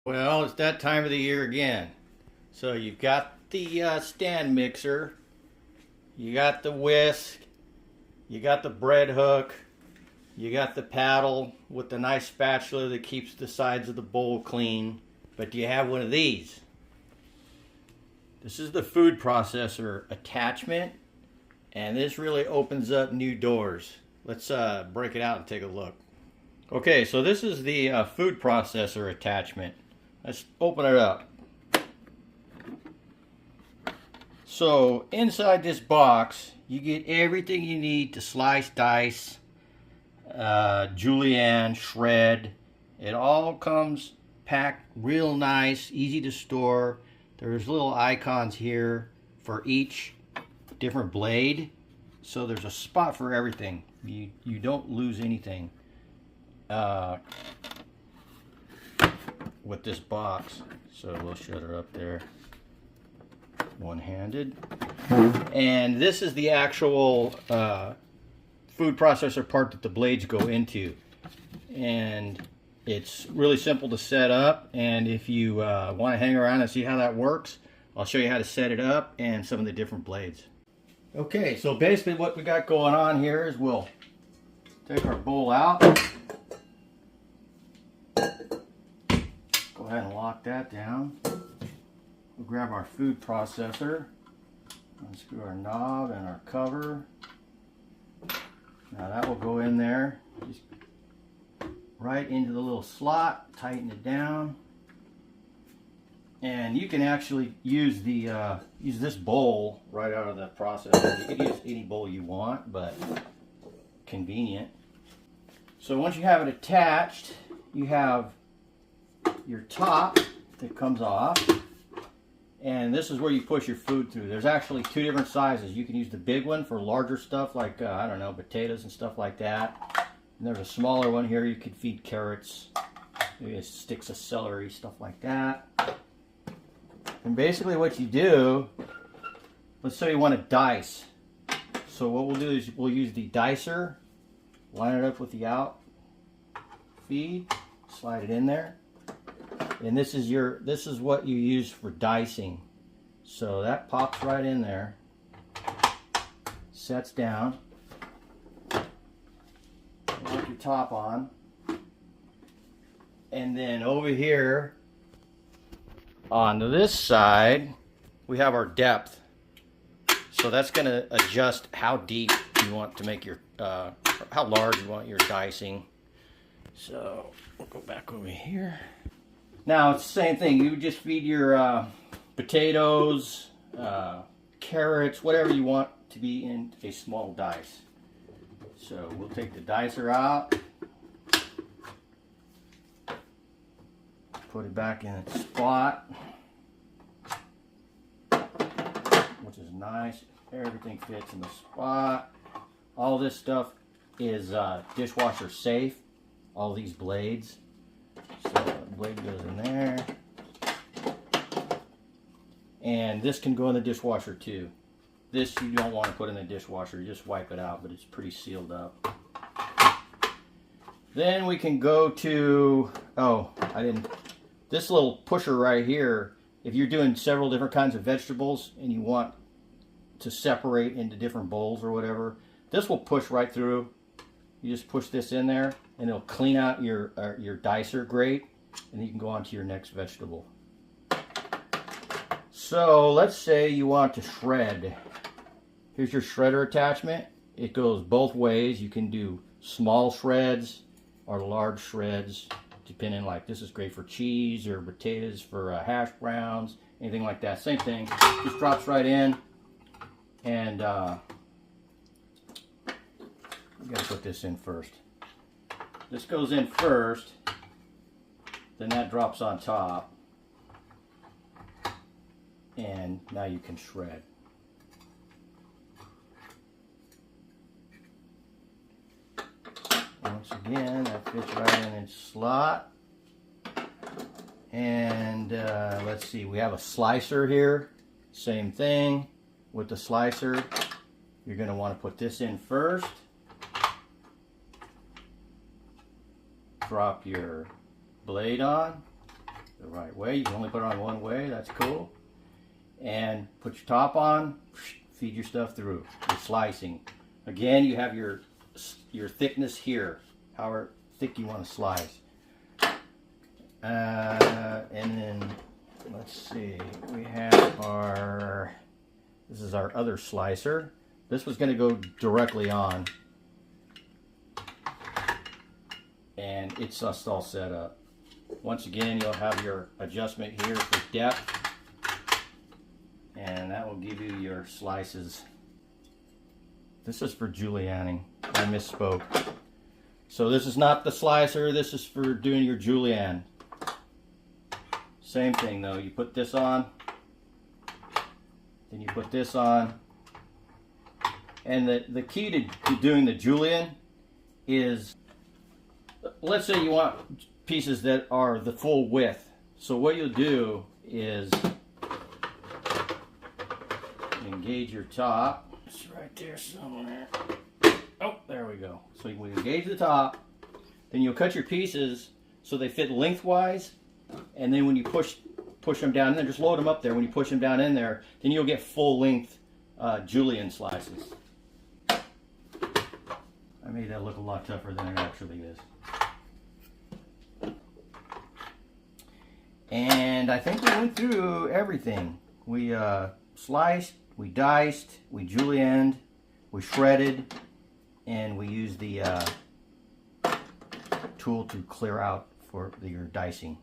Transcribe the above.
Well, it's that time of the year again. So you've got the stand mixer, you got the whisk, you got the bread hook, you got the paddle with the nice spatula that keeps the sides of the bowl clean. But do you have one of these? This is the food processor attachment, and this really opens up new doors. Let's break it out and take a look. Okay, so this is the food processor attachment. Let's open it up. So inside this box, you get everything you need to slice, dice, julienne, shred. It all comes packed real nice, easy to store. There's little icons here for each different blade. So there's a spot for everything. You don't lose anything with this box. So we'll shut her up there one-handed. And this is the actual food processor part that the blades go into. And it's really simple to set up. And if you want to hang around and see how that works, I'll show you how to set it up and some of the different blades. Okay, so basically what we got going on here is we'll take our bowl out. Go ahead and lock that down. We'll grab our food processor, unscrew our knob and our cover. Now that will go in there, just right into the little slot, tighten it down. And you can actually use the use this bowl right out of the processor. You can use any bowl you want, but convenient. So once you have it attached, you have your top that comes off, and this is where you push your food through. There's actually two different sizes. You can use the big one for larger stuff like I don't know, potatoes and stuff like that. And there's a smaller one here you could feed carrots, maybe sticks of celery, stuff like that. And basically what you do, let's say you want to dice. So what we'll do is we'll use the dicer, line it up with the out feed, slide it in there. And this is what you use for dicing. So that pops right in there, sets down. Put your top on. And then over here on this side, we have our depth. So that's going to adjust how deep you want to make your, how large you want your dicing. So we'll go back over here. Now it's the same thing. You would just feed your potatoes, carrots, whatever you want to be in a small dice. So we'll take the dicer out, put it back in its spot, which is nice. Everything fits in the spot. All this stuff is dishwasher safe. All these blades. So the blade goes in there. And this can go in the dishwasher too. This you don't want to put in the dishwasher, you just wipe it out, but it's pretty sealed up. Then we can go to, this little pusher right here, if you're doing several different kinds of vegetables and you want to separate into different bowls or whatever, this will push right through. You just push this in there and it'll clean out your dicer grate, and you can go on to your next vegetable. So let's say you want to shred. Here's your shredder attachment. It goes both ways. You can do small shreds or large shreds, depending, like this is great for cheese or potatoes for hash browns, anything like that. Same thing, just drops right in. And we gotta put this in first. This goes in first, then that drops on top, and now you can shred. Once again, that fits right in its slot. And let's see, we have a slicer here. Same thing with the slicer. You're going to want to put this in first. Drop your blade on. the right way. You can only put it on one way, that's cool. And put your top on, feed your stuff through. Your slicing. Again, you have your thickness here, however thick you want to slice. And then, let's see, we have our, this is our other slicer. This was going to go directly on. And it's just all set up. Once again, you'll have your adjustment here for depth. And that will give you your slices. This is for julienning. I misspoke. So this is not the slicer, this is for doing your julienne. Same thing though, you put this on, then you put this on. And the key to doing the julienne is, let's say you want pieces that are the full width. So what you'll do is engage your top. It's right there somewhere. Oh, there we go. So you engage the top, then you'll cut your pieces so they fit lengthwise, and then when you push them down in there, just load them up there. When you push them down in there, then you'll get full length julienne slices. I made that look a lot tougher than it actually is. And I think we went through everything. We sliced, we diced, we julienned, we shredded, and we used the tool to clear out for your dicing.